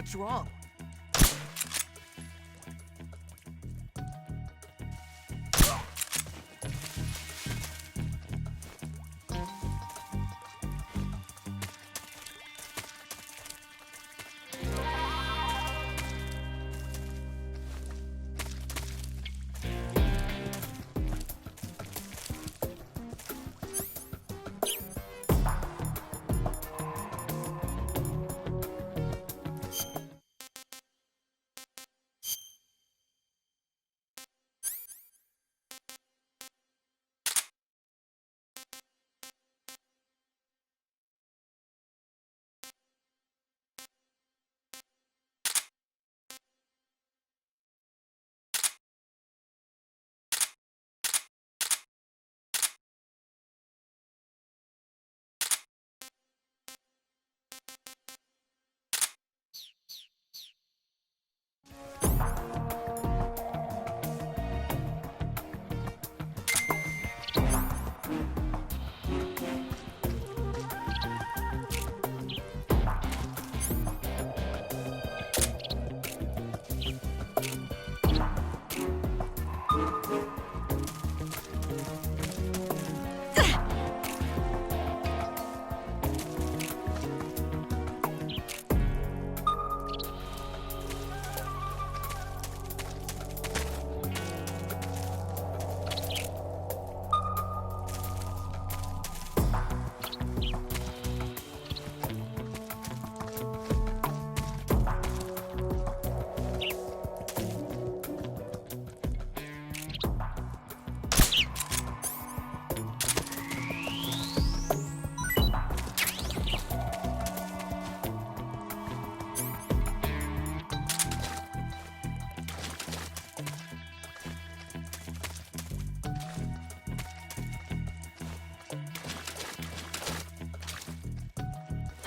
What's wrong?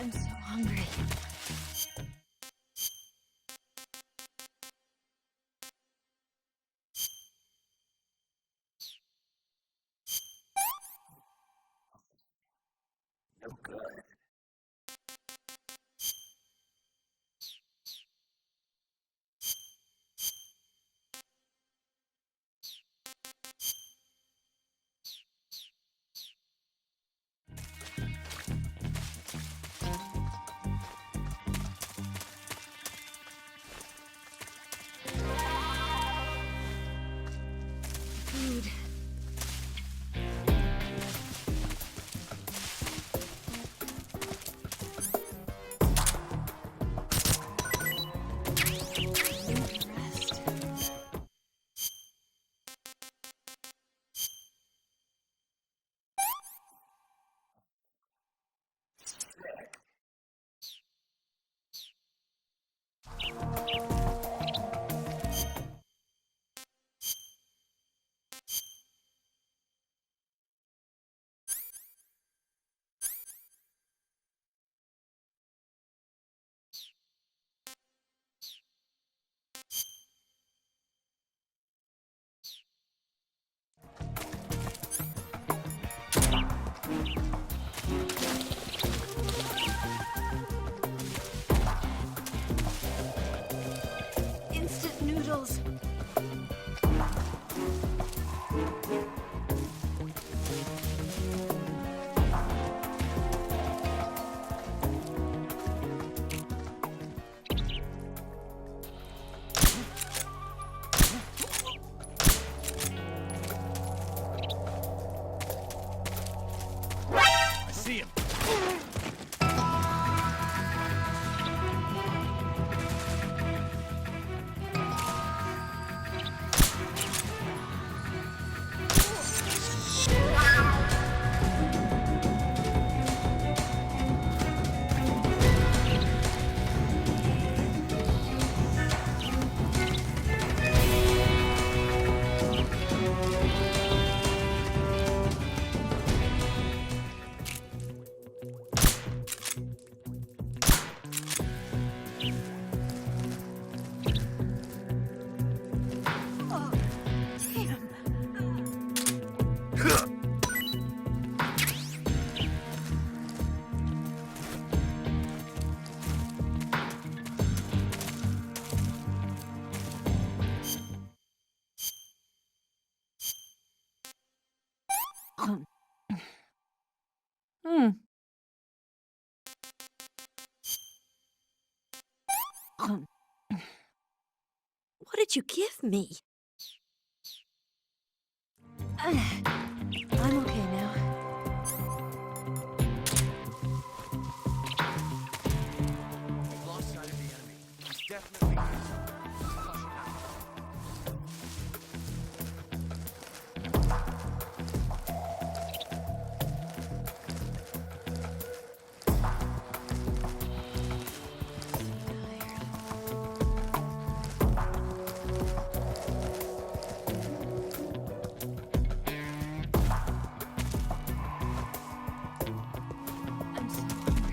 I'm so hungry. No good. Food. Rest. Instant noodles. I see him. Hmm. What did you give me? I'm okay now. We've lost sight of the enemy. He's definitely near somewhere. Caution now. I'm so hungry.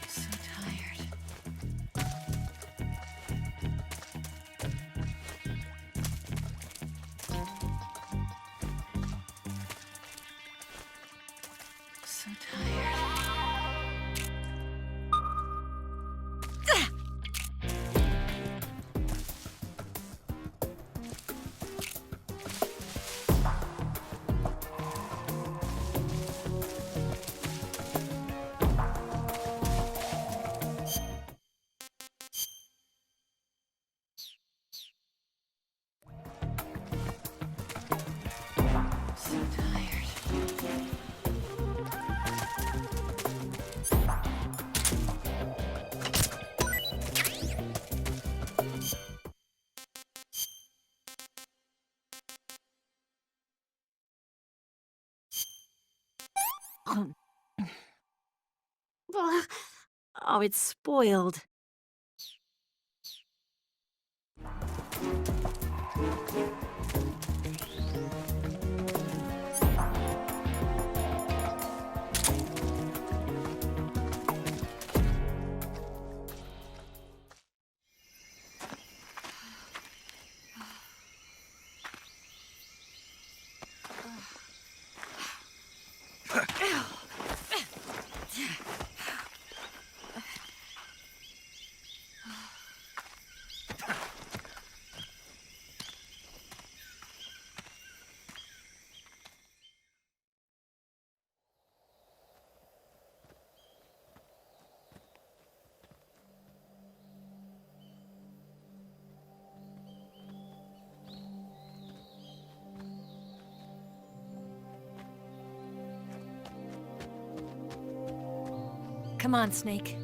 So tired. So tired. So tired. Oh, it's spoiled. Come on, Snake.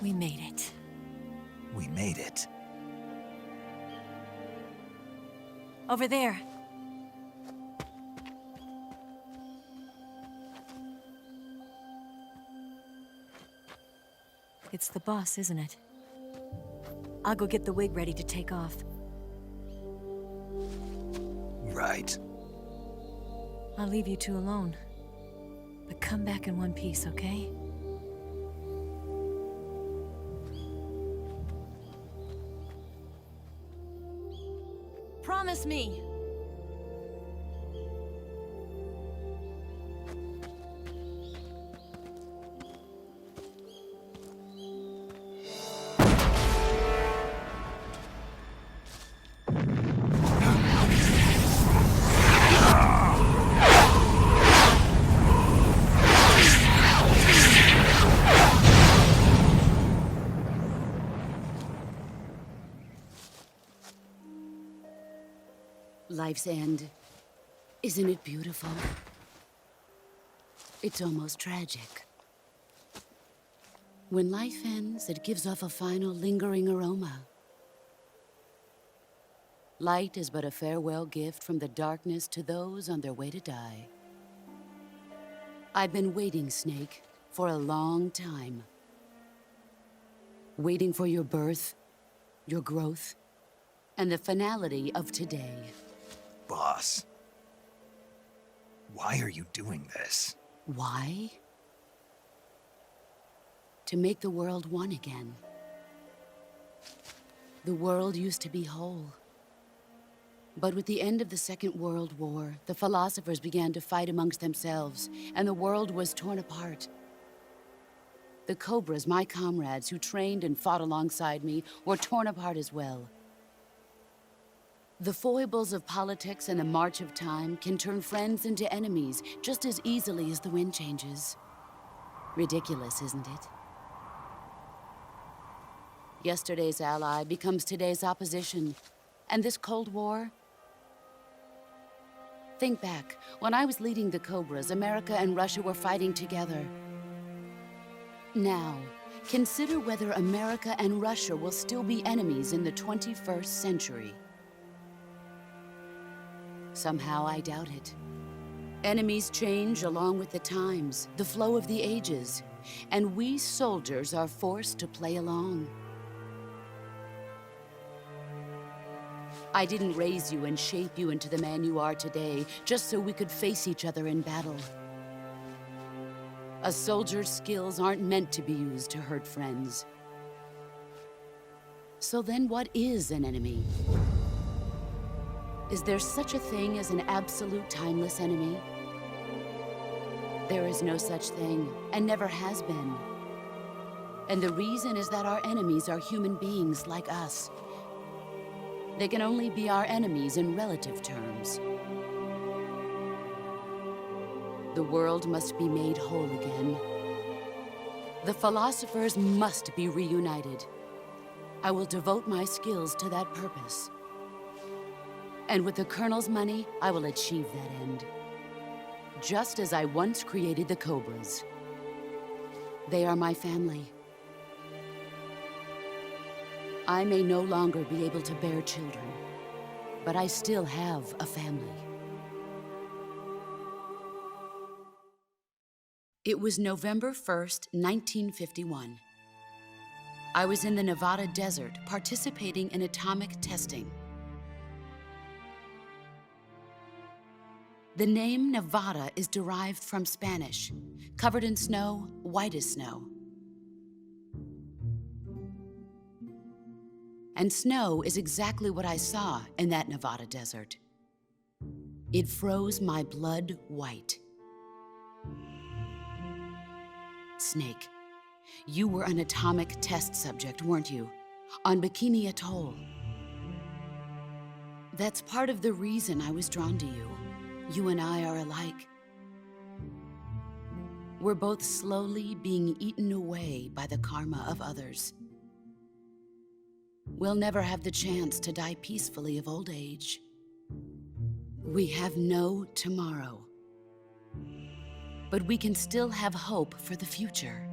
We made it. We made it. Over there. It's the boss, isn't it? I'll go get the wig ready to take off. Right. I'll leave you two alone. But come back in one piece, okay? Promise me! Life's end. Isn't it beautiful? It's almost tragic. When life ends, it gives off a final lingering aroma. Light is but a farewell gift from the darkness to those on their way to die. I've been waiting, Snake, for a long time. Waiting for your birth, your growth, and the finality of today. Boss. Why are you doing this? Why? To make the world one again. The world used to be whole. But with the end of the Second World War, the philosophers began to fight amongst themselves, and the world was torn apart. The Cobras, my comrades who trained and fought alongside me, were torn apart as well. The foibles of politics and the march of time can turn friends into enemies just as easily as the wind changes. Ridiculous, isn't it? Yesterday's ally becomes today's opposition. And this Cold War? Think back. When I was leading the Cobras, America and Russia were fighting together. Now, consider whether America and Russia will still be enemies in the 21st century. Somehow I doubt it. Enemies change along with the times, the flow of the ages, and we soldiers are forced to play along. I didn't raise you and shape you into the man you are today just so we could face each other in battle. A soldier's skills aren't meant to be used to hurt friends. So then what is an enemy? Is there such a thing as an absolute timeless enemy? There is no such thing, and never has been. And the reason is that our enemies are human beings like us. They can only be our enemies in relative terms. The world must be made whole again. The philosophers must be reunited. I will devote my skills to that purpose. And with the Colonel's money, I will achieve that end. Just as I once created the Cobras. They are my family. I may no longer be able to bear children, but I still have a family. It was November 1st, 1951. I was in the Nevada desert participating in atomic testing. The name Nevada is derived from Spanish, covered in snow, white as snow. And snow is exactly what I saw in that Nevada desert. It froze my blood white. Snake, you were an atomic test subject, weren't you? On Bikini Atoll. That's part of the reason I was drawn to you. You and I are alike. We're both slowly being eaten away by the karma of others. We'll never have the chance to die peacefully of old age. We have no tomorrow. But we can still have hope for the future.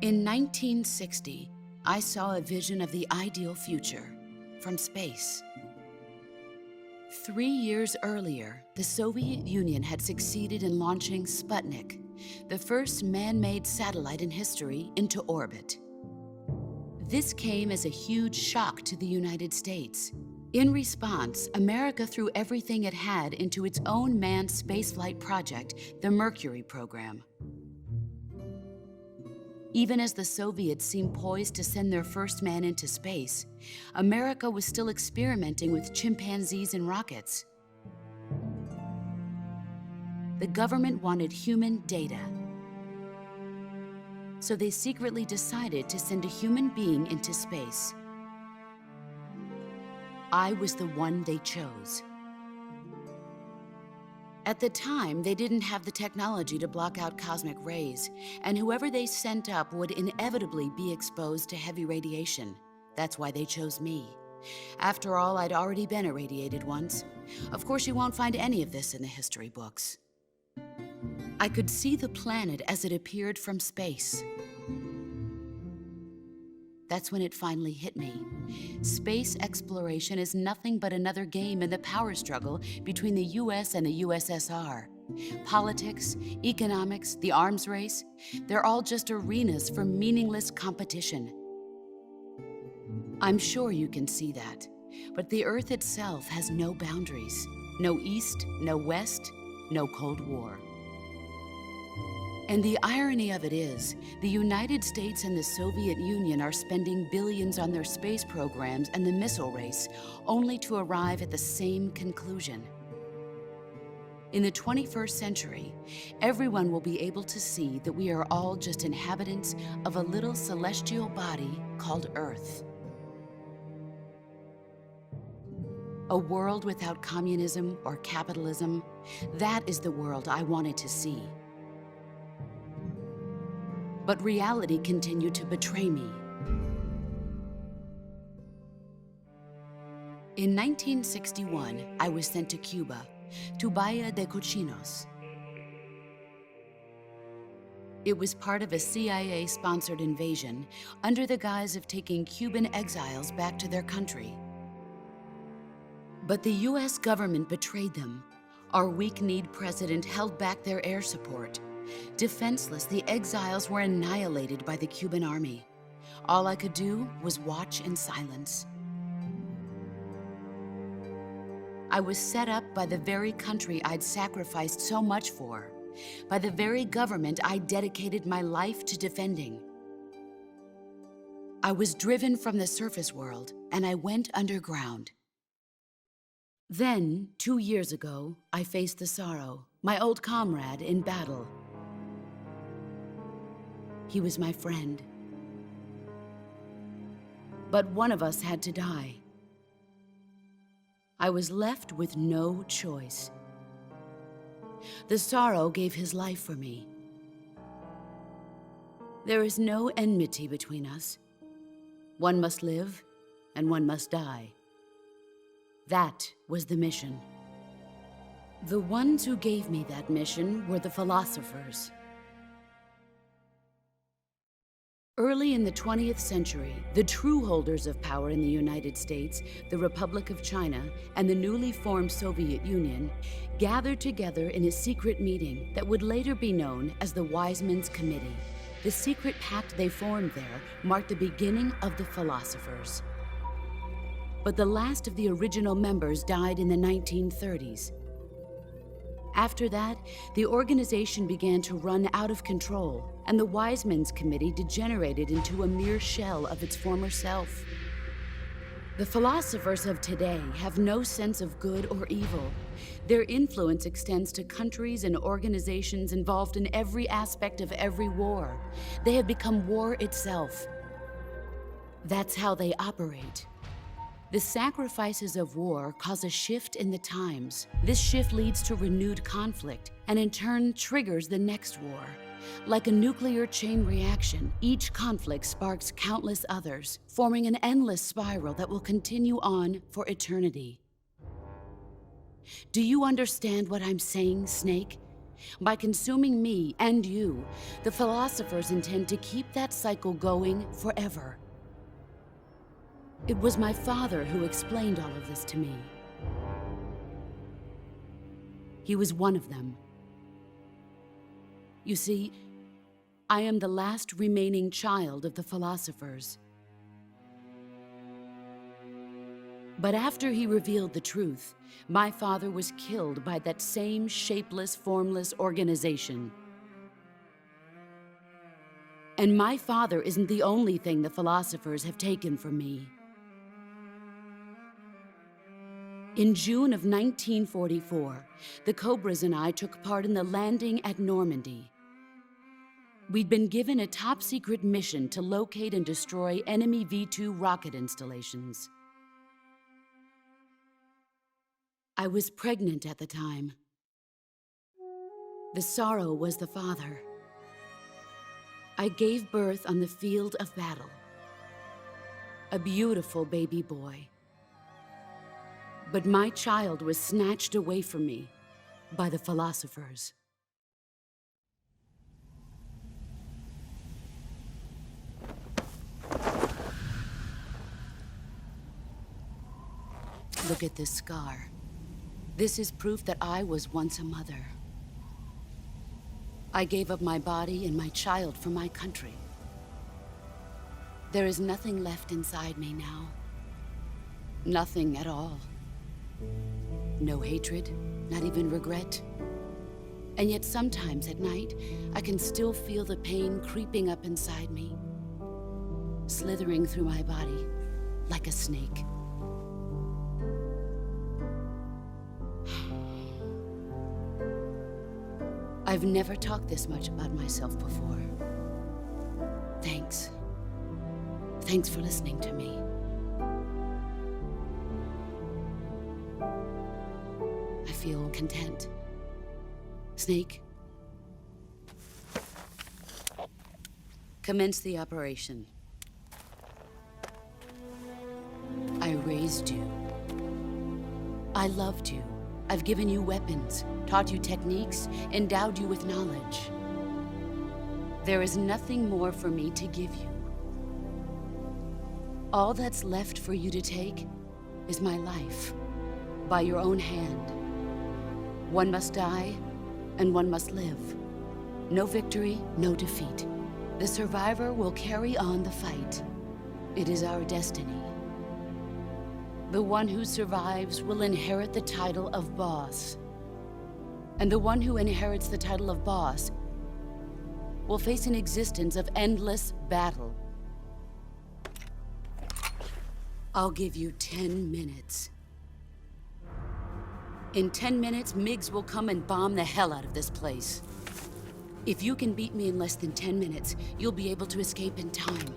In 1960, I saw a vision of the ideal future from space. 3 years earlier, the Soviet Union had succeeded in launching Sputnik, the first man-made satellite in history, into orbit. This came as a huge shock to the United States. In response, America threw everything it had into its own manned spaceflight project, the Mercury program. Even as the Soviets seemed poised to send their first man into space, America was still experimenting with chimpanzees and rockets. The government wanted human data. So they secretly decided to send a human being into space. I was the one they chose. At the time, they didn't have the technology to block out cosmic rays, and whoever they sent up would inevitably be exposed to heavy radiation. That's why they chose me. After all, I'd already been irradiated once. Of course, you won't find any of this in the history books. I could see the planet as it appeared from space. That's when it finally hit me. Space exploration is nothing but another game in the power struggle between the US and the USSR. Politics, economics, the arms race, they're all just arenas for meaningless competition. I'm sure you can see that, but the Earth itself has no boundaries. No East, no West, no Cold War. And the irony of it is, the United States and the Soviet Union are spending billions on their space programs and the missile race, only to arrive at the same conclusion. In the 21st century, everyone will be able to see that we are all just inhabitants of a little celestial body called Earth. A world without communism or capitalism, that is the world I wanted to see. But reality continued to betray me. In 1961, I was sent to Cuba, to Bahia de Cochinos. It was part of a CIA-sponsored invasion under the guise of taking Cuban exiles back to their country. But the US government betrayed them. Our weak-kneed president held back their air support. Defenseless, the exiles were annihilated by the Cuban army. All I could do was watch in silence. I was set up by the very country I'd sacrificed so much for, by the very government I dedicated my life to defending. I was driven from the surface world, and I went underground. Then, 2 years ago, I faced the Sorrow, my old comrade in battle. He was my friend. But one of us had to die. I was left with no choice. The Sorrow gave his life for me. There is no enmity between us. One must live, and one must die. That was the mission. The ones who gave me that mission were the philosophers. Early in the 20th century, the true holders of power in the United States, the Republic of China, and the newly formed Soviet Union gathered together in a secret meeting that would later be known as the Wise Men's Committee. The secret pact they formed there marked the beginning of the philosophers. But the last of the original members died in the 1930s. After that, the organization began to run out of control, and the Wise Men's Committee degenerated into a mere shell of its former self. The philosophers of today have no sense of good or evil. Their influence extends to countries and organizations involved in every aspect of every war. They have become war itself. That's how they operate. The sacrifices of war cause a shift in the times. This shift leads to renewed conflict, and in turn triggers the next war. Like a nuclear chain reaction, each conflict sparks countless others, forming an endless spiral that will continue on for eternity. Do you understand what I'm saying, Snake? By consuming me and you, the philosophers intend to keep that cycle going forever. It was my father who explained all of this to me. He was one of them. You see, I am the last remaining child of the philosophers. But after he revealed the truth, my father was killed by that same shapeless, formless organization. And my father isn't the only thing the philosophers have taken from me. In June of 1944, the Cobras and I took part in the landing at Normandy. We'd been given a top-secret mission to locate and destroy enemy V-2 rocket installations. I was pregnant at the time. The Sorrow was the father. I gave birth on the field of battle. A beautiful baby boy. But my child was snatched away from me by the philosophers. Look at this scar. This is proof that I was once a mother. I gave up my body and my child for my country. There is nothing left inside me now. Nothing at all. No hatred, not even regret. And yet sometimes at night, I can still feel the pain creeping up inside me, slithering through my body like a snake. I've never talked this much about myself before. Thanks. Thanks for listening to me. I feel content. Snake, commence the operation. I raised you. I loved you. I've given you weapons, taught you techniques, endowed you with knowledge. There is nothing more for me to give you. All that's left for you to take is my life, by your own hand. One must die, and one must live. No victory, no defeat. The survivor will carry on the fight. It is our destiny. The one who survives will inherit the title of boss. And the one who inherits the title of boss will face an existence of endless battle. I'll give you 10 minutes. In 10 minutes, MiGs will come and bomb the hell out of this place. If you can beat me in less than 10 minutes, you'll be able to escape in time.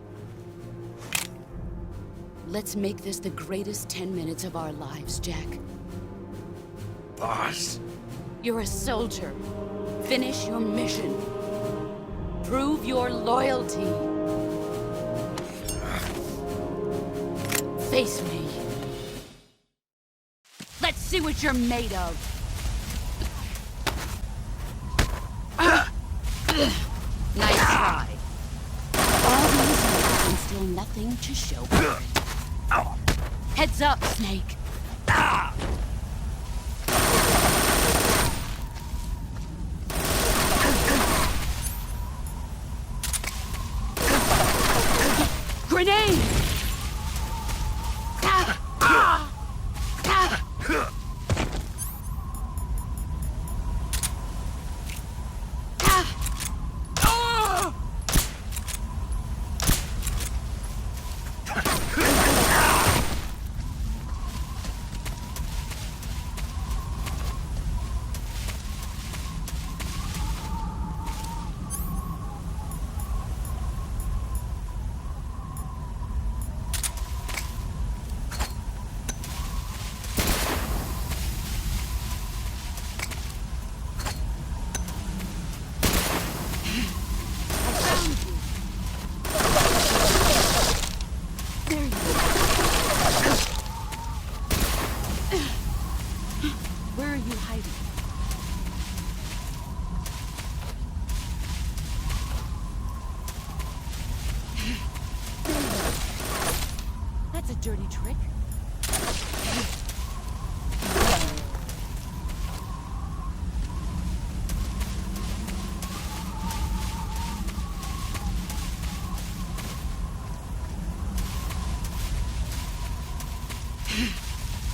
Let's make this the greatest 10 minutes of our lives, Jack. Boss. You're a soldier. Finish your mission. Prove your loyalty. Face me. Let's see what you're made of. Nice try. All these years and still nothing to show for it. Heads up, Snake. Grenade! Where are you hiding? That's a dirty trick.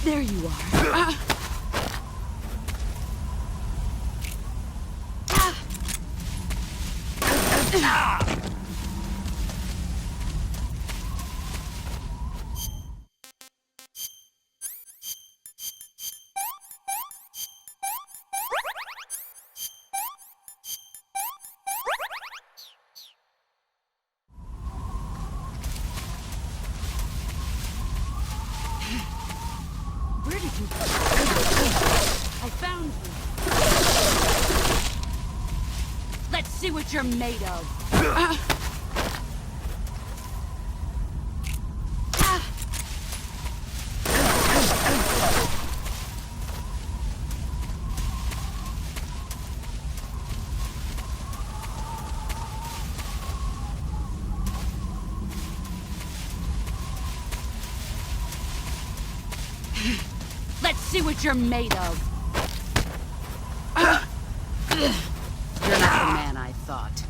There you are. Where did you go? I found you. Let's see what you're made of. Let's see what you're made of. You're not the man I thought.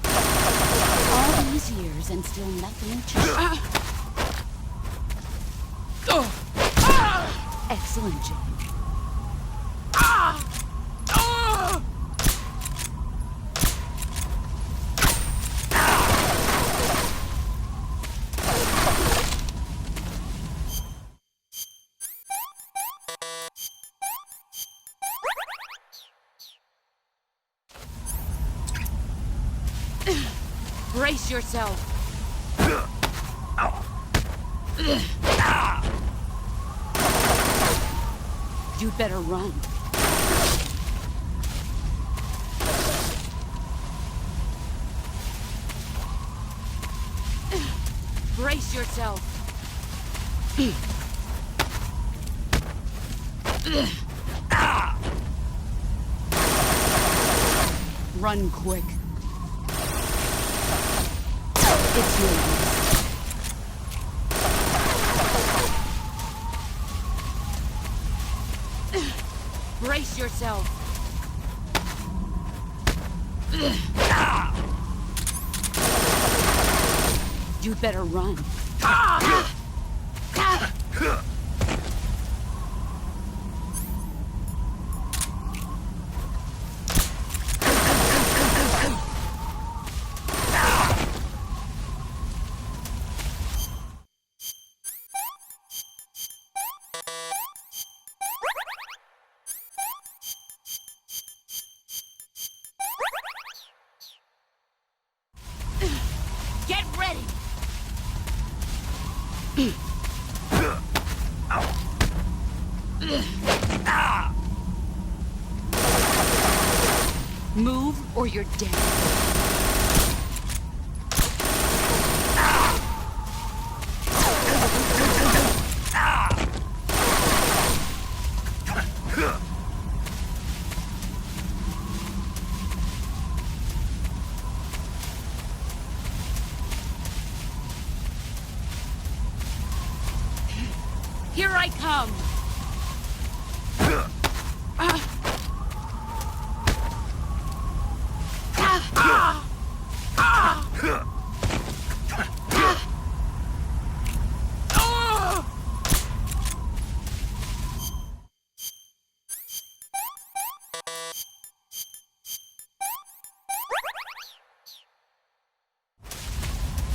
All these years and still nothing to... Excellent job. Brace yourself. You'd better run. Brace yourself. Run quick. It's no use. Brace yourself. You'd better run. Get ready! Move or you're dead. Here I come!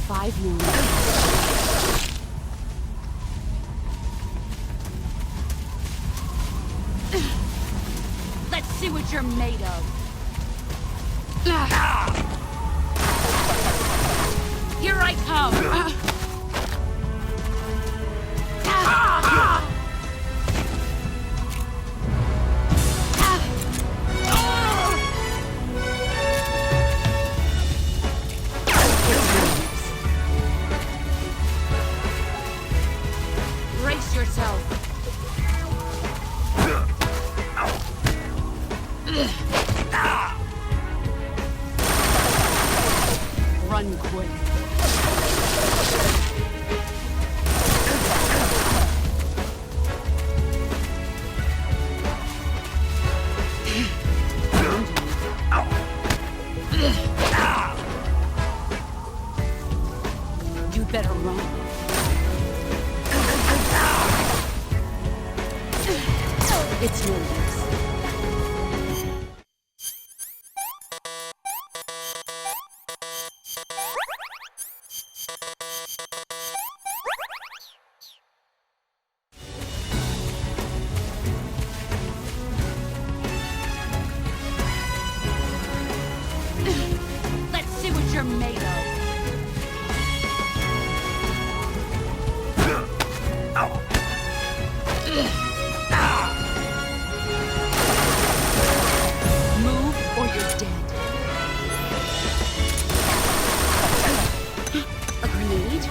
Five more minutes. Let's see what you're made of. Here I come. Brace yourself. Run quick. You better run. It's no use. Let's see what you're made of. Move or you're dead. A grenade?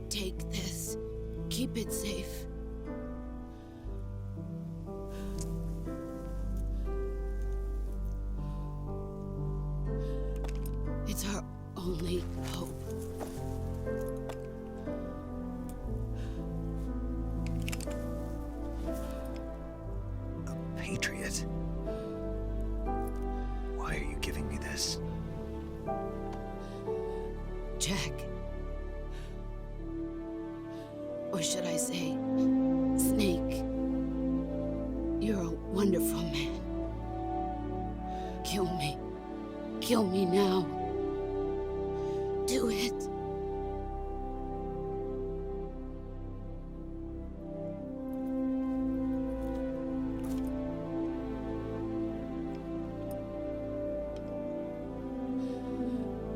Take this. Keep it safe. It's our only hope. Or should I say, Snake? You're a wonderful man. Kill me. Kill me now. Do it.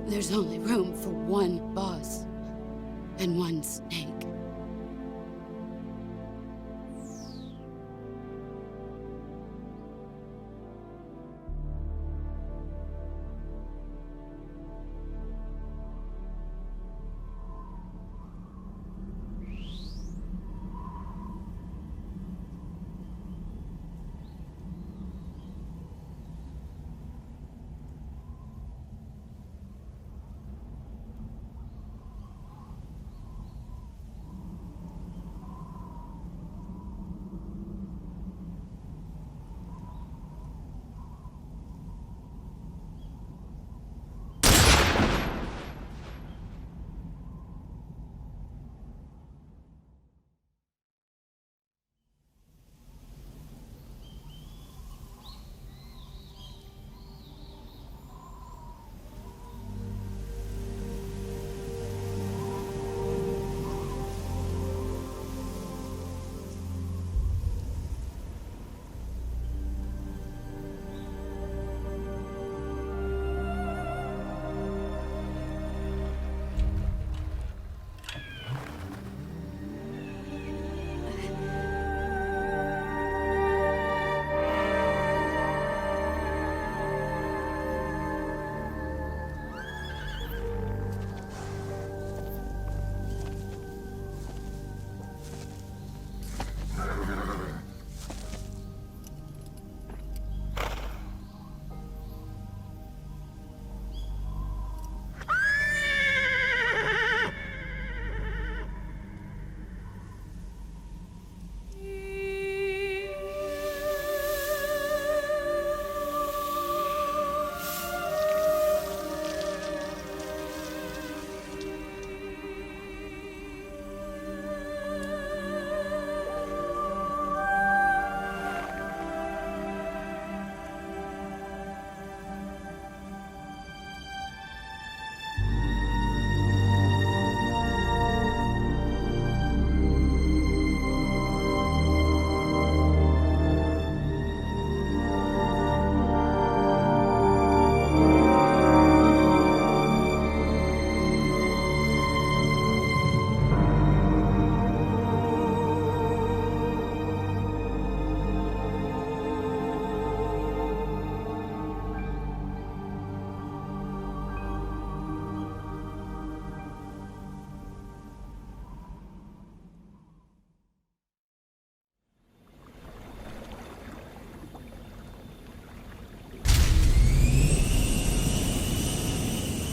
There's only room for one boss and one snake.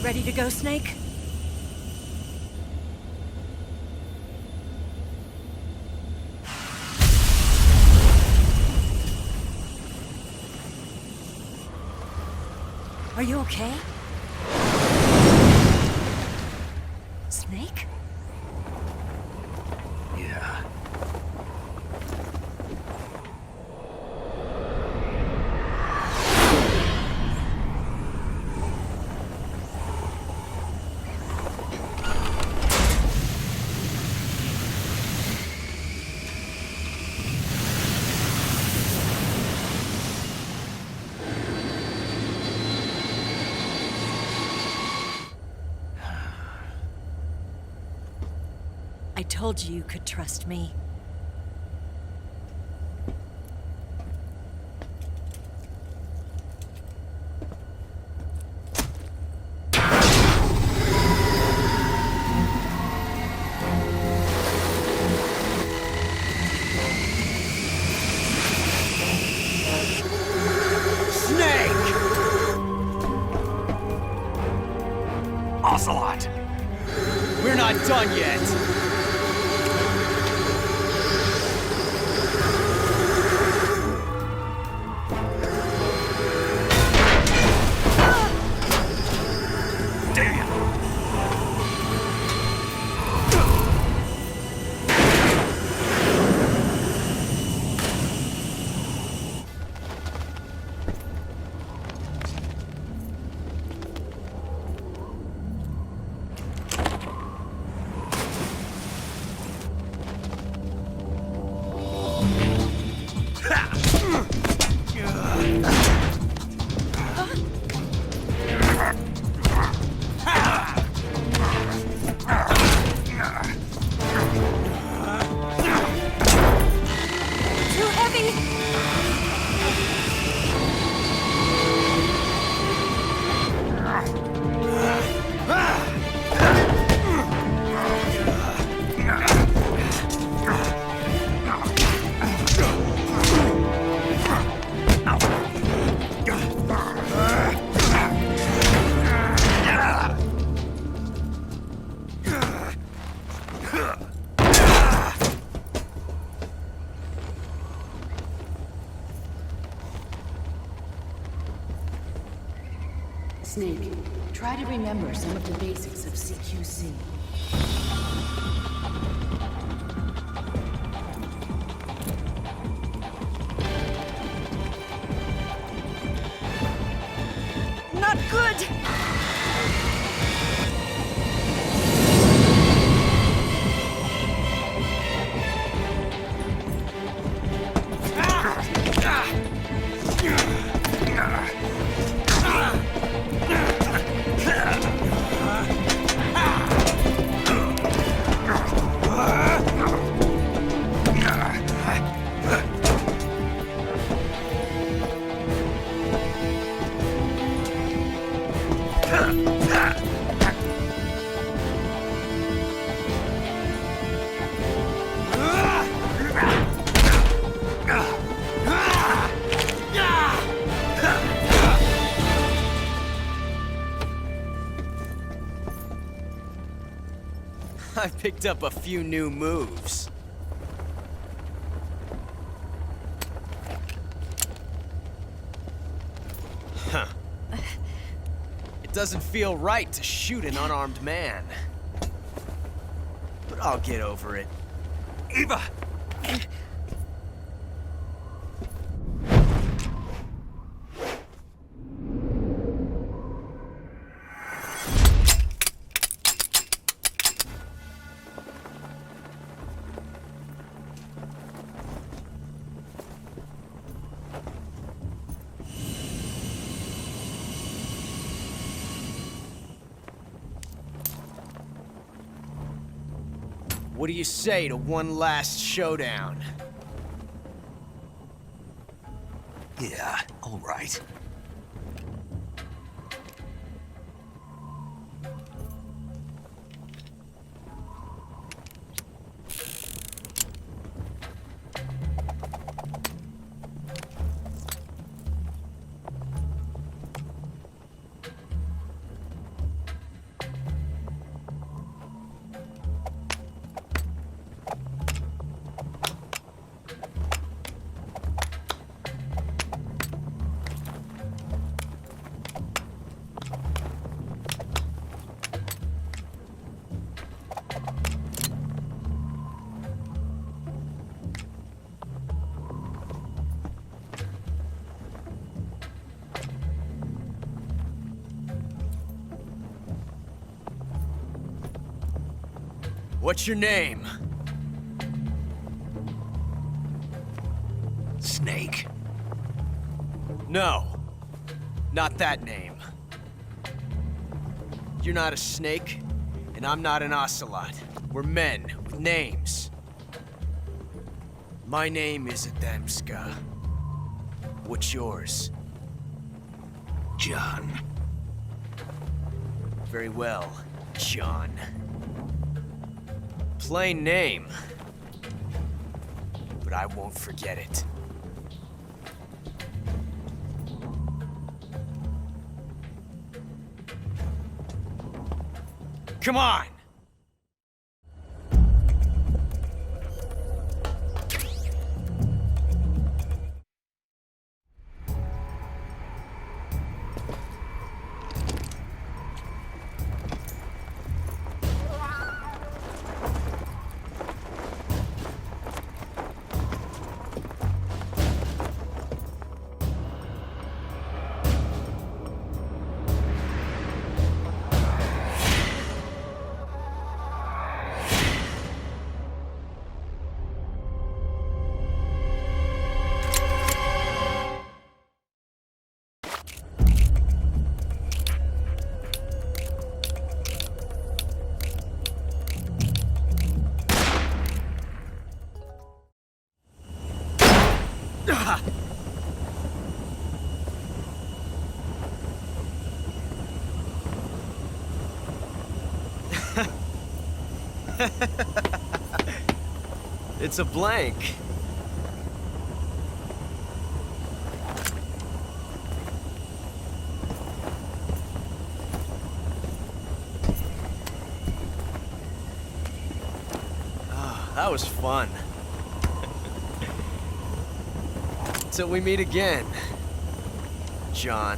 Ready to go, Snake? Are you okay? Snake? Yeah. I told you you could trust me. Ocelot! We're not done yet! Damn! Try to remember some of the basics of CQC. Not good! I picked up a few new moves. Huh. It doesn't feel right to shoot an unarmed man. But I'll get over it. Eva! What do you say to one last showdown? Yeah, all right. What's your name? Snake. No. Not that name. You're not a snake, and I'm not an ocelot. We're men with names. My name is Adamska. What's yours? John. Very well, John. Plain name. But I won't forget it. Come on! It's a blank. Oh, that was fun. Till we meet again, John.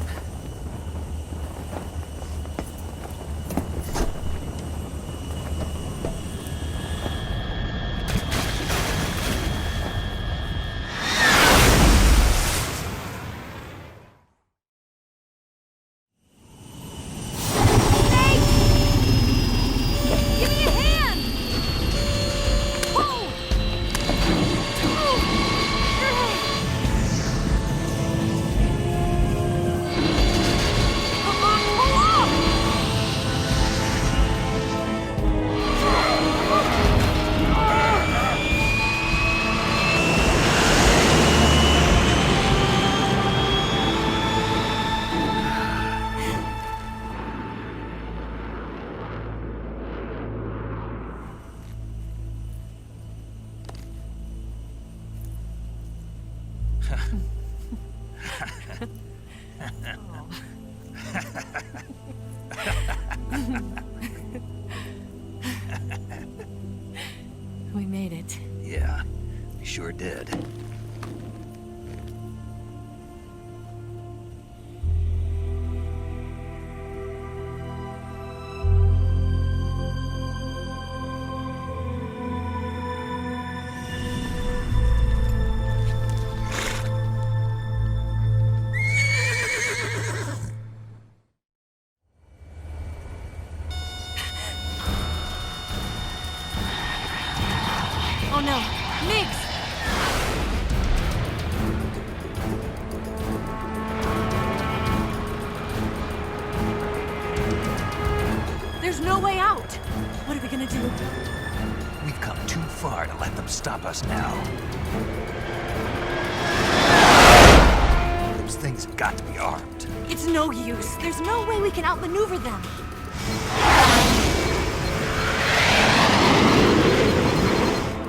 We made it. Yeah, we sure did. Oh no! Migs! There's no way out! What are we gonna do? We've come too far to let them stop us now. Those things have got to be armed. It's no use. There's no way we can outmaneuver them.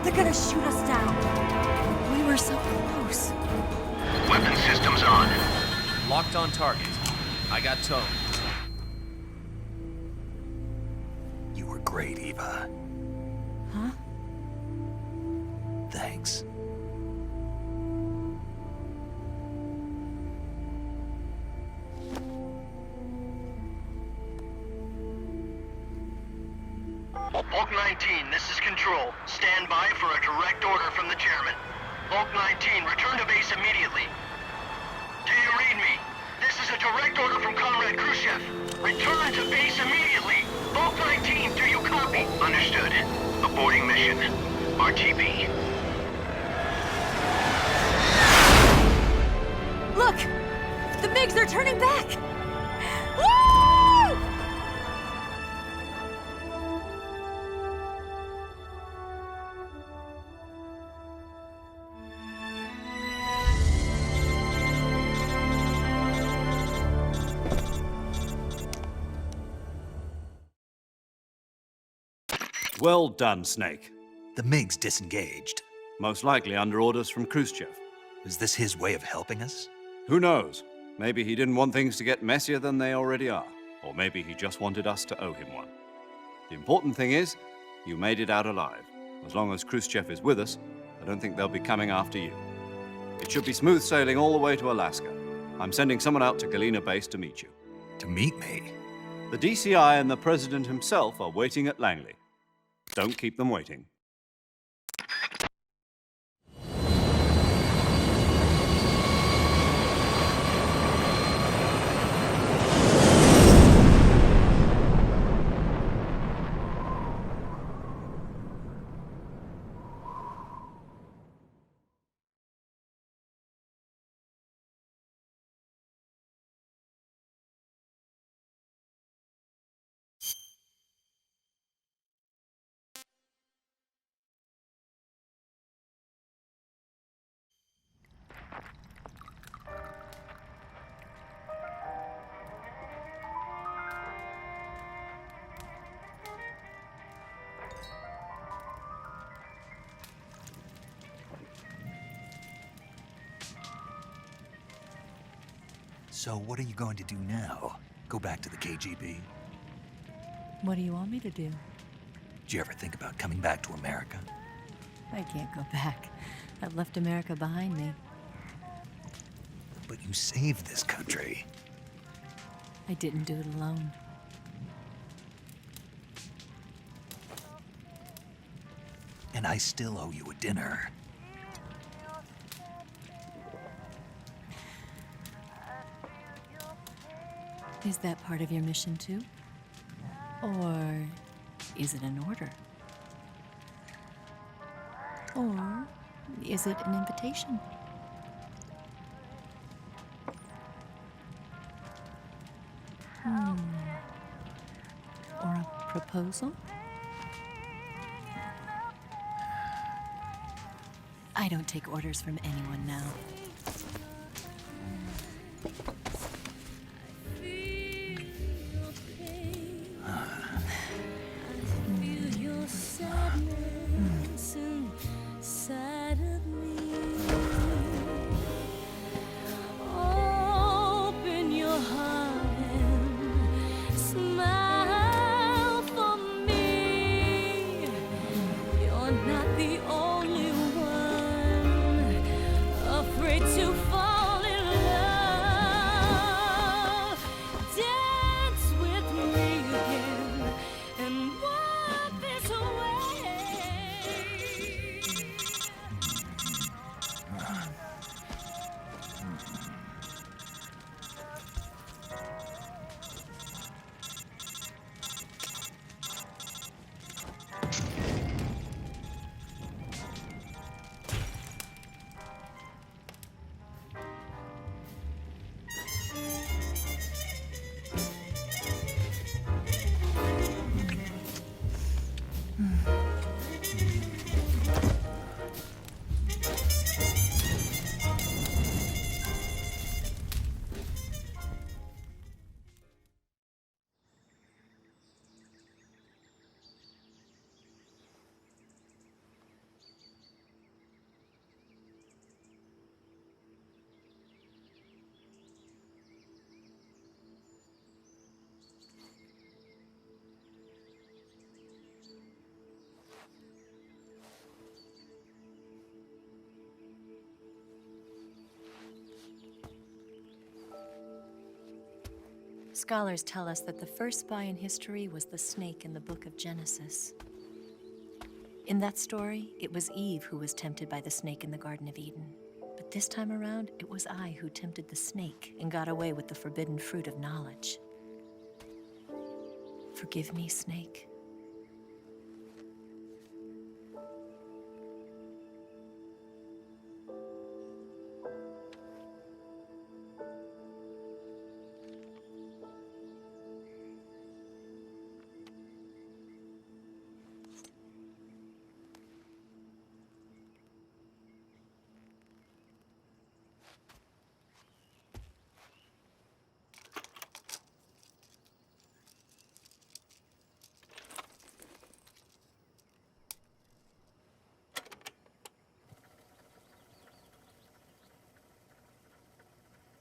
They're gonna shoot us down. We were so close. Weapon systems on. Locked on target. I got towed. You were great, Eva. Huh? Thanks. Bulk 19, this is Control. Stand by for a direct order from the chairman. Bulk 19, return to base immediately. Do you read me? This is a direct order from Comrade Khrushchev. Return to base immediately. Bulk 19, do you copy? Understood. Aborting mission. RTB. Look! The MiGs are turning back! Woo! Well done, Snake. The MiGs disengaged. Most likely under orders from Khrushchev. Is this his way of helping us? Who knows? Maybe he didn't want things to get messier than they already are. Or maybe he just wanted us to owe him one. The important thing is, you made it out alive. As long as Khrushchev is with us, I don't think they'll be coming after you. It should be smooth sailing all the way to Alaska. I'm sending someone out to Galena Base to meet you. To meet me? The DCI and the President himself are waiting at Langley. Don't keep them waiting. So what are you going to do now? Go back to the KGB? What do you want me to do? Did you ever think about coming back to America? I can't go back. I've left America behind me. But you saved this country. I didn't do it alone. And I still owe you a dinner. Is that part of your mission too? Or is it an order? Or is it an invitation? Or a proposal? I don't take orders from anyone now. Scholars tell us that the first spy in history was the snake in the book of Genesis. In that story, it was Eve who was tempted by the snake in the Garden of Eden. But this time around, it was I who tempted the snake and got away with the forbidden fruit of knowledge. Forgive me, Snake.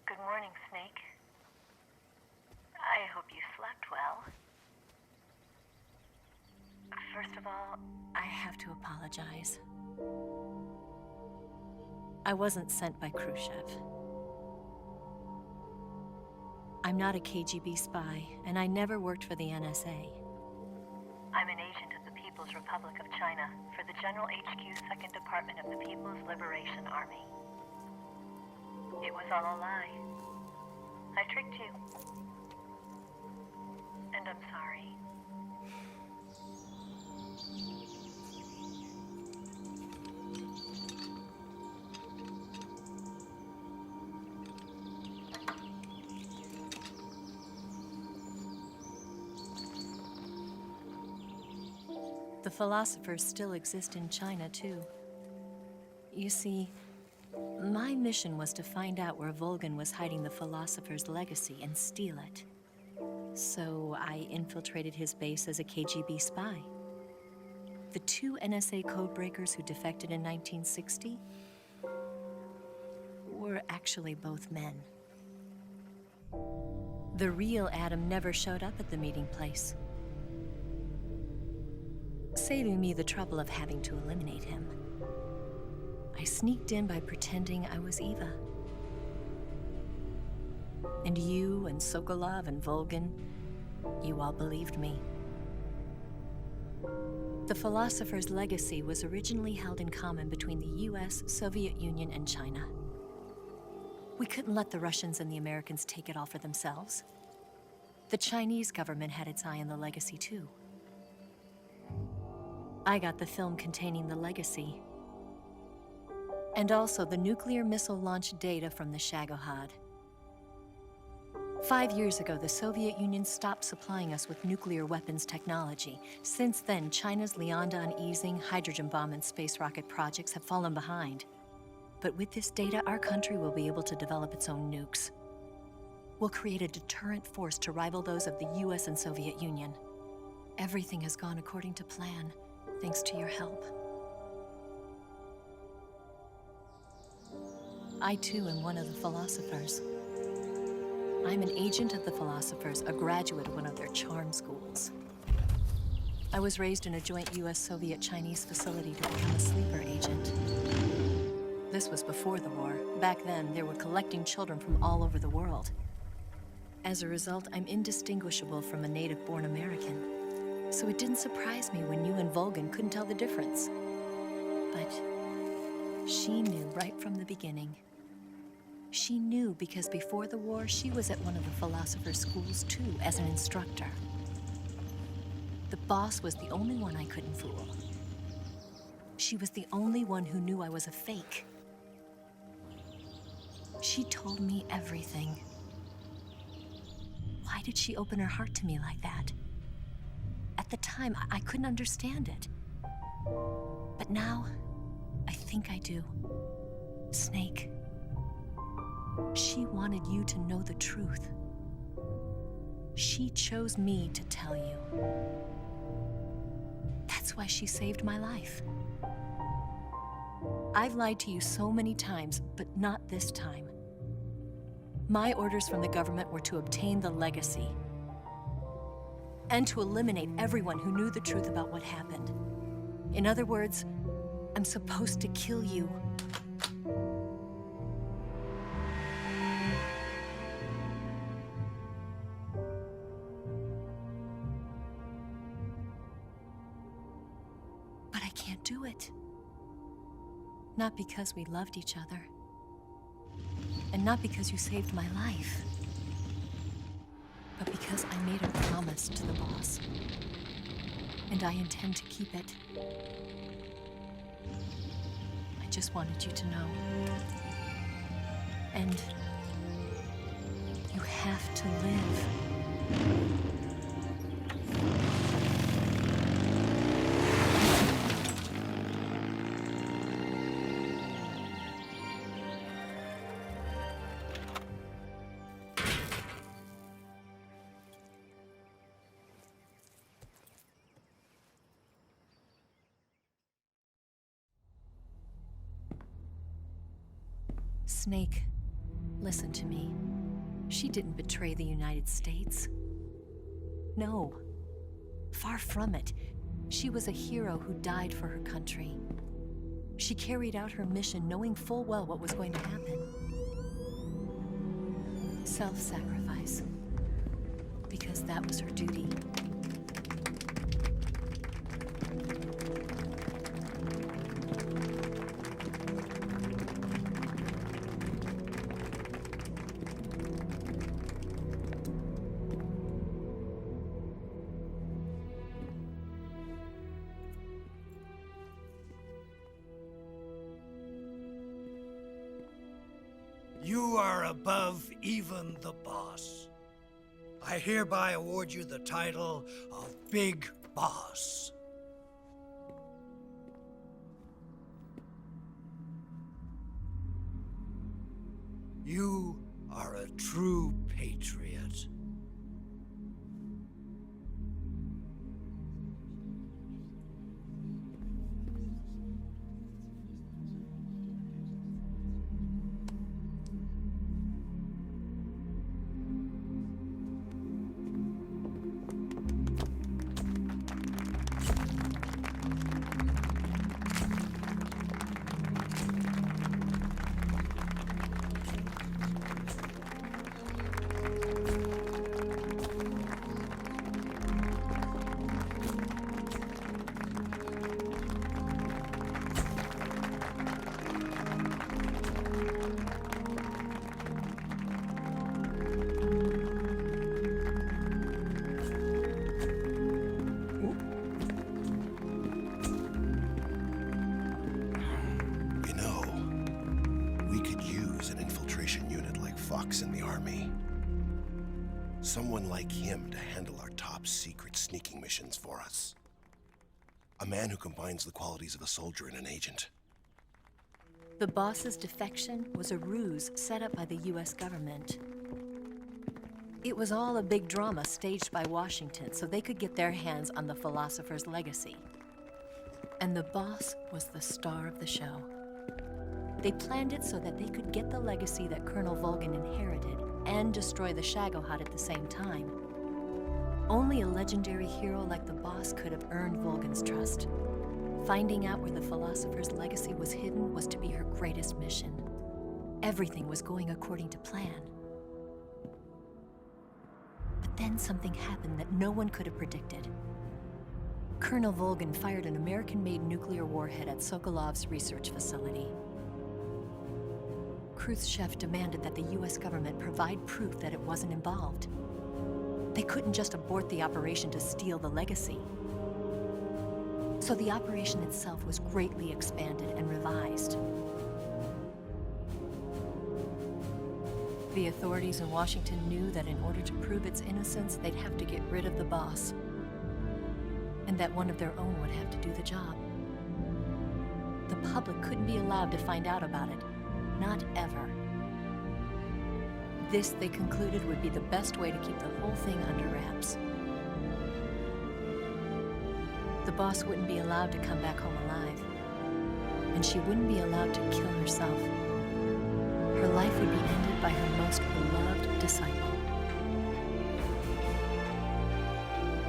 Good morning, Snake. I hope you slept well. First of all, I have to apologize. I wasn't sent by Khrushchev. I'm not a KGB spy, and I never worked for the NSA. I'm an agent of the People's Republic of China for the General HQ 2nd Department of the People's Liberation Army. It was all a lie. I tricked you. And I'm sorry. The philosophers still exist in China, too. You see, my mission was to find out where Volgin was hiding the philosopher's legacy and steal it. So I infiltrated his base as a KGB spy. The 2 NSA codebreakers who defected in 1960 were actually both men. The real Adam never showed up at the meeting place, saving me the trouble of having to eliminate him. I sneaked in by pretending I was Eva. And you and Sokolov and Volgin, you all believed me. The philosopher's legacy was originally held in common between the US, Soviet Union, and China. We couldn't let the Russians and the Americans take it all for themselves. The Chinese government had its eye on the legacy, too. I got the film containing the legacy, and also the nuclear missile launch data from the Shagohod. 5 years ago, the Soviet Union stopped supplying us with nuclear weapons technology. Since then, China's Liaodong easing, hydrogen bomb, and space rocket projects have fallen behind. But with this data, our country will be able to develop its own nukes. We'll create a deterrent force to rival those of the US and Soviet Union. Everything has gone according to plan, thanks to your help. I too am one of the philosophers. I'm an agent of the philosophers, a graduate of one of their charm schools. I was raised in a joint US-Soviet-Chinese facility to become a sleeper agent. This was before the war. Back then, they were collecting children from all over the world. As a result, I'm indistinguishable from a native-born American. So it didn't surprise me when you and Volgin couldn't tell the difference. But she knew right from the beginning. She knew because before the war, she was at one of the philosopher's schools too, as an instructor. The boss was the only one I couldn't fool. She was the only one who knew I was a fake. She told me everything. Why did she open her heart to me like that? At the time, I couldn't understand it. But now, I think I do. Snake. She wanted you to know the truth. She chose me to tell you. That's why she saved my life. I've lied to you so many times, but not this time. My orders from the government were to obtain the legacy and to eliminate everyone who knew the truth about what happened. In other words, I'm supposed to kill you. can't do it. Not because we loved each other. And not because you saved my life. But because I made a promise to the boss. And I intend to keep it. I just wanted you to know. And you have to live. Snake, listen to me. She didn't betray the United States. No. Far from it. She was a hero who died for her country. She carried out her mission knowing full well what was going to happen. Self-sacrifice. Because that was her duty. You are above even the boss. I hereby award you the title of Big Boss. You are a true patriot. In the army. Someone like him to handle our top secret sneaking missions for us. A man who combines the qualities of a soldier and an agent. The boss's defection was a ruse set up by the US government. It was all a big drama staged by Washington so they could get their hands on the philosopher's legacy. And the boss was the star of the show. They planned it so that they could get the legacy that Colonel Volgin inherited and destroy the Shagohod at the same time. Only a legendary hero like the boss could have earned Volgin's trust. Finding out where the philosopher's legacy was hidden was to be her greatest mission. Everything was going according to plan. But then something happened that no one could have predicted. Colonel Volgin fired an American-made nuclear warhead at Sokolov's research facility. Khrushchev demanded that the US government provide proof that it wasn't involved. They couldn't just abort the operation to steal the legacy. So the operation itself was greatly expanded and revised. The authorities in Washington knew that in order to prove its innocence, they'd have to get rid of the boss. And that one of their own would have to do the job. The public couldn't be allowed to find out about it. Not ever. This, they concluded, would be the best way to keep the whole thing under wraps. The boss wouldn't be allowed to come back home alive. And she wouldn't be allowed to kill herself. Her life would be ended by her most beloved disciple.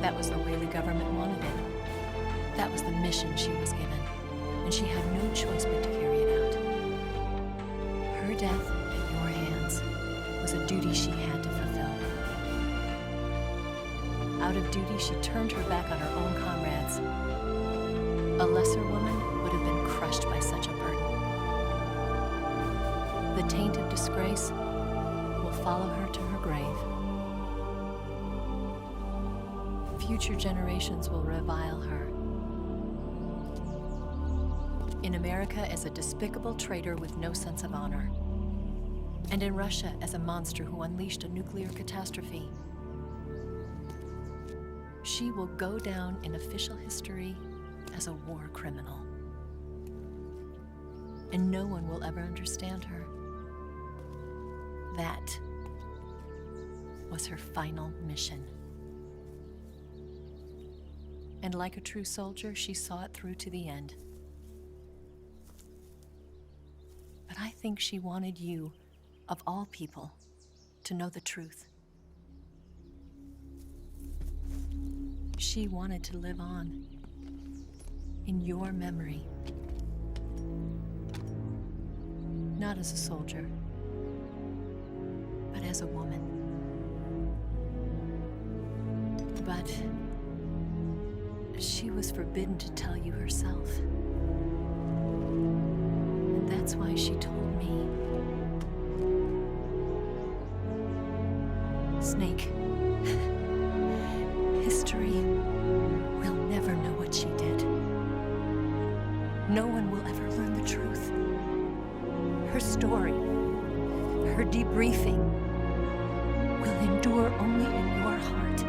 That was the way the government wanted it. That was the mission she was given. And she had no choice but to carry it out. Her death at your hands was a duty she had to fulfill. Out of duty, she turned her back on her own comrades A lesser woman would have been crushed by such a burden. The taint of disgrace will follow her to her grave. Future generations will revile her. In America as a despicable traitor with no sense of honor. And in Russia as a monster who unleashed a nuclear catastrophe. She will go down in official history as a war criminal. And no one will ever understand her. That was her final mission. And like a true soldier, she saw it through to the end. But I think she wanted you, of all people, to know the truth. She wanted to live on in your memory. Not as a soldier, but as a woman. But she was forbidden to tell you herself. And that's why she told me. Snake, history will never know what she did. No one will ever learn the truth. Her story, her debriefing, will endure only in your heart.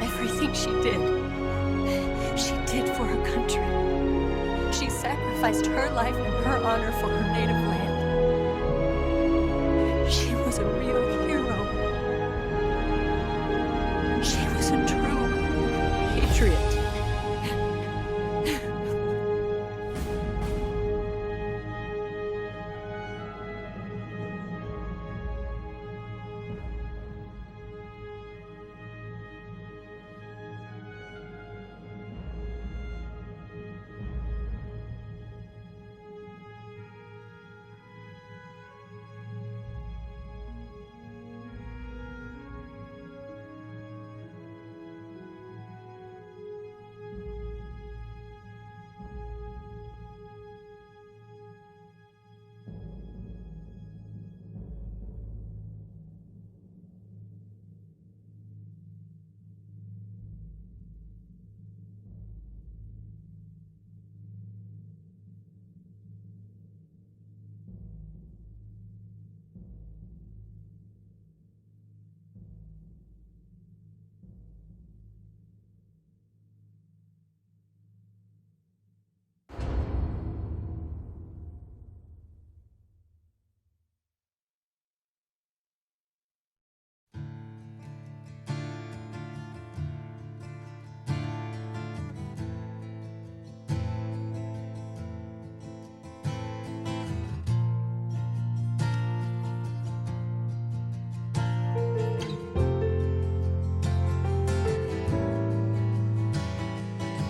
Everything she did for her country. She sacrificed her life and her honor for her native land. She was a real hero. She was a true patriot.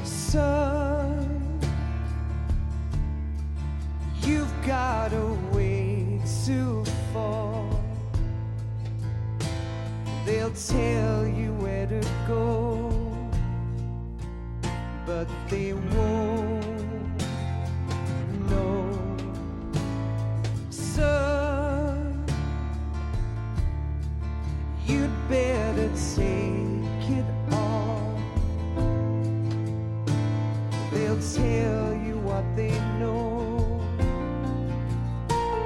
Son, you've got a ways to fall. They'll tell you where to go, but they won't know. Son, you'd better take it all. They'll tell you what they know,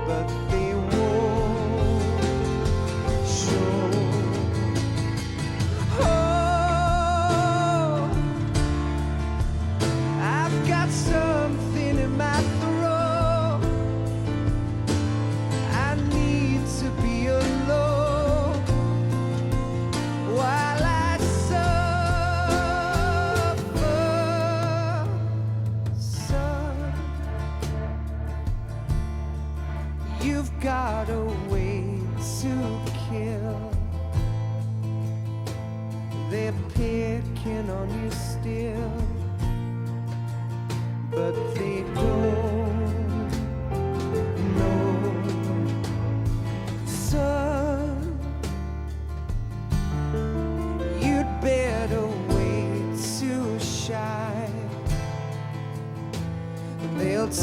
but they won't show. Oh, I've got something in my throat. I need to be alone while I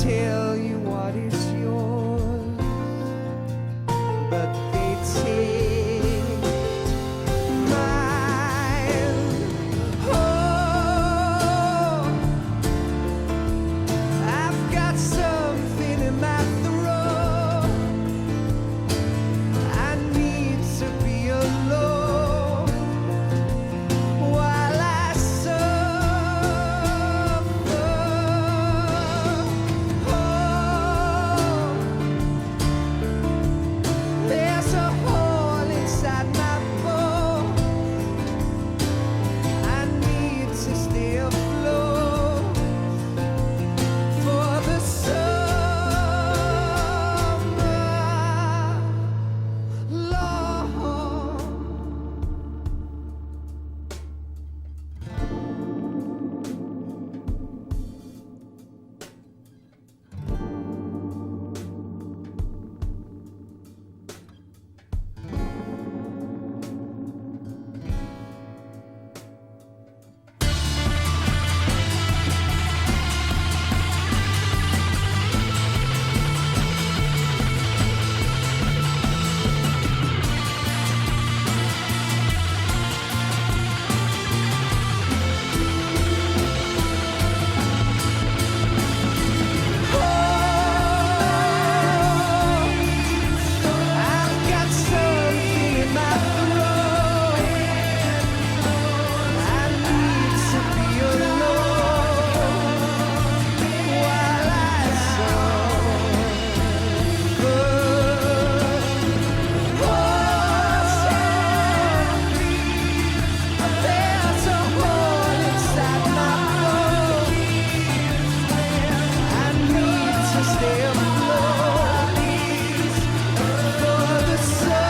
tell you what is yours, but they take mine. Oh, I've got something in my throat. I need to be alone while I suffer. Oh, there's a hole inside my bones. I need to stay afloat for the summer, Lord. I've got something in my throat. I need to be alone while I suffer. There's a hole inside my bones. I need to stay afloat for the summer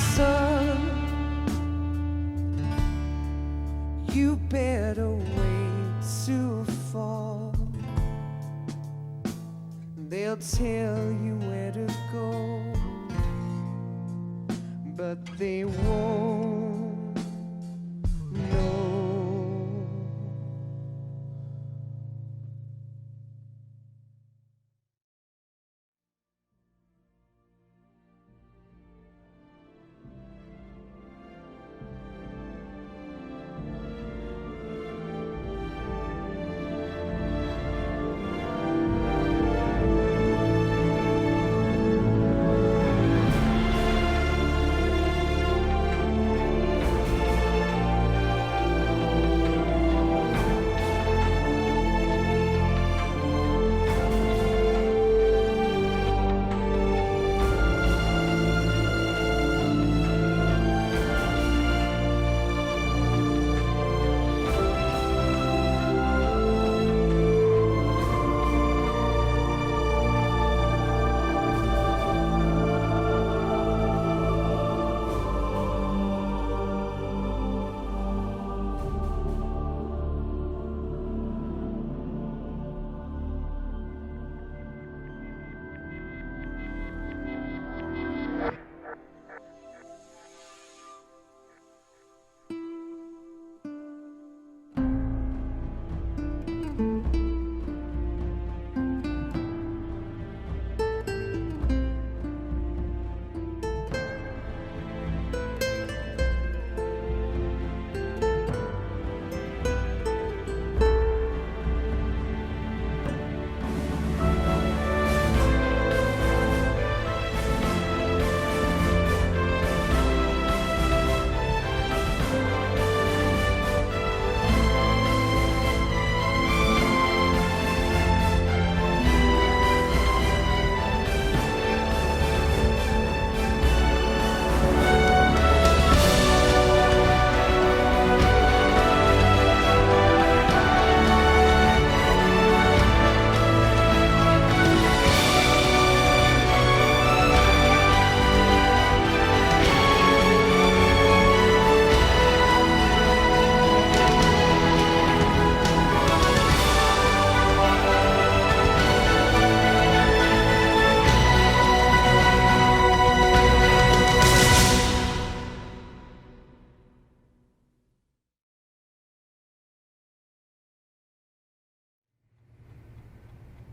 sun. You better wait to fall. They'll tell you where to go, but they won't know.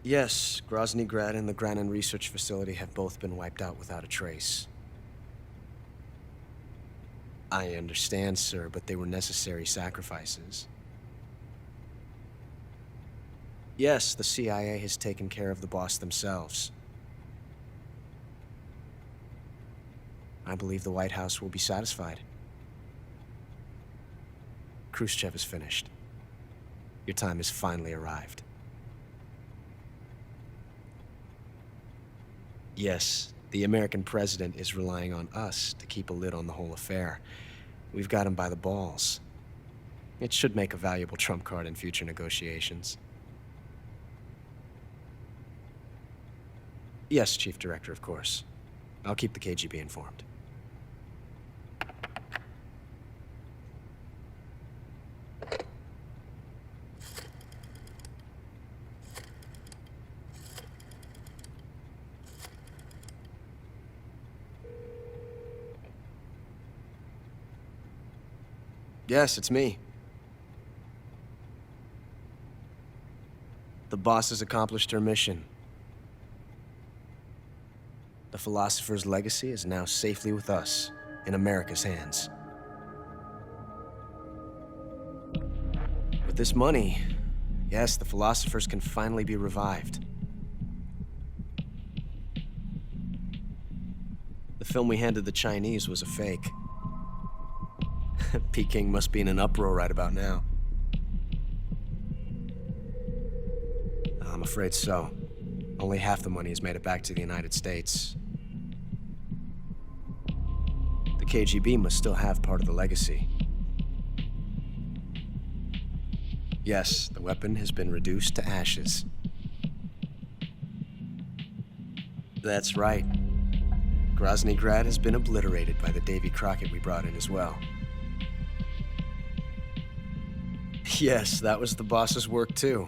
Yes, Grozny Grad and the Granin Research Facility have both been wiped out without a trace. I understand, sir, but they were necessary sacrifices. Yes, the CIA has taken care of the boss themselves. I believe the White House will be satisfied. Khrushchev is finished. Your time has finally arrived. Yes, the American president is relying on us to keep a lid on the whole affair. We've got him by the balls. It should make a valuable trump card in future negotiations. Yes, Chief Director, of course. I'll keep the KGB informed. Yes, it's me. The boss has accomplished her mission. The philosopher's legacy is now safely with us, in America's hands. With this money, yes, the philosophers can finally be revived. The film we handed the Chinese was a fake. Peking must be in an uproar right about now. I'm afraid so. Only half the money has made it back to the United States. The KGB must still have part of the legacy. Yes, the weapon has been reduced to ashes. That's right. Grozny Grad has been obliterated by the Davy Crockett we brought in as well. Yes, that was the boss's work too.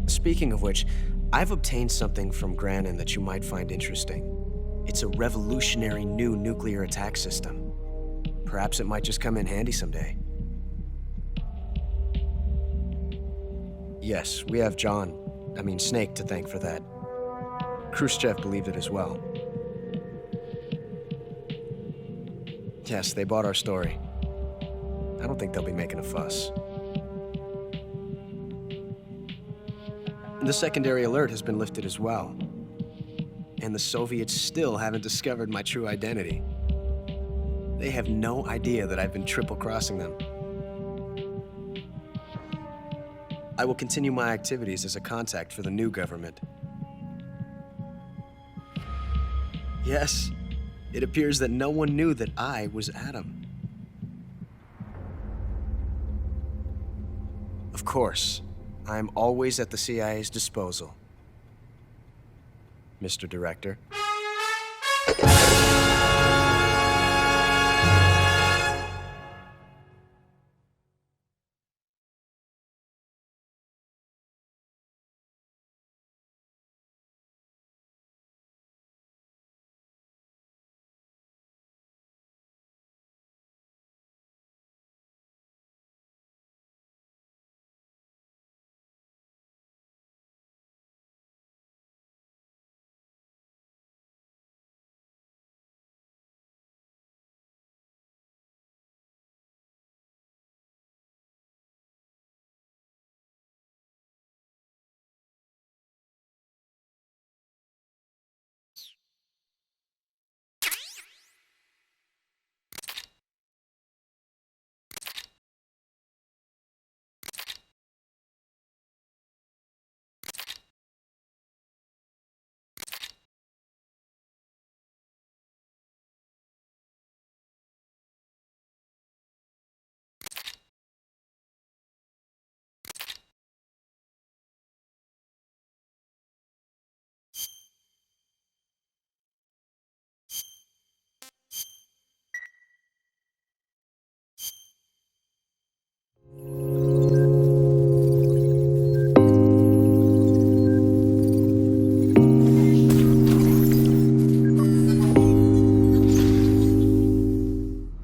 Speaking of which, I've obtained something from Granin that you might find interesting. It's a revolutionary new nuclear attack system. Perhaps it might just come in handy someday. Yes, we have Snake to thank for that. Khrushchev believed it as well. Yes, they bought our story. I don't think they'll be making a fuss. The secondary alert has been lifted as well. And the Soviets still haven't discovered my true identity. They have no idea that I've been triple-crossing them. I will continue my activities as a contact for the new government. Yes, it appears that no one knew that I was Adam. Of course, I'm always at the CIA's disposal, Mr. Director.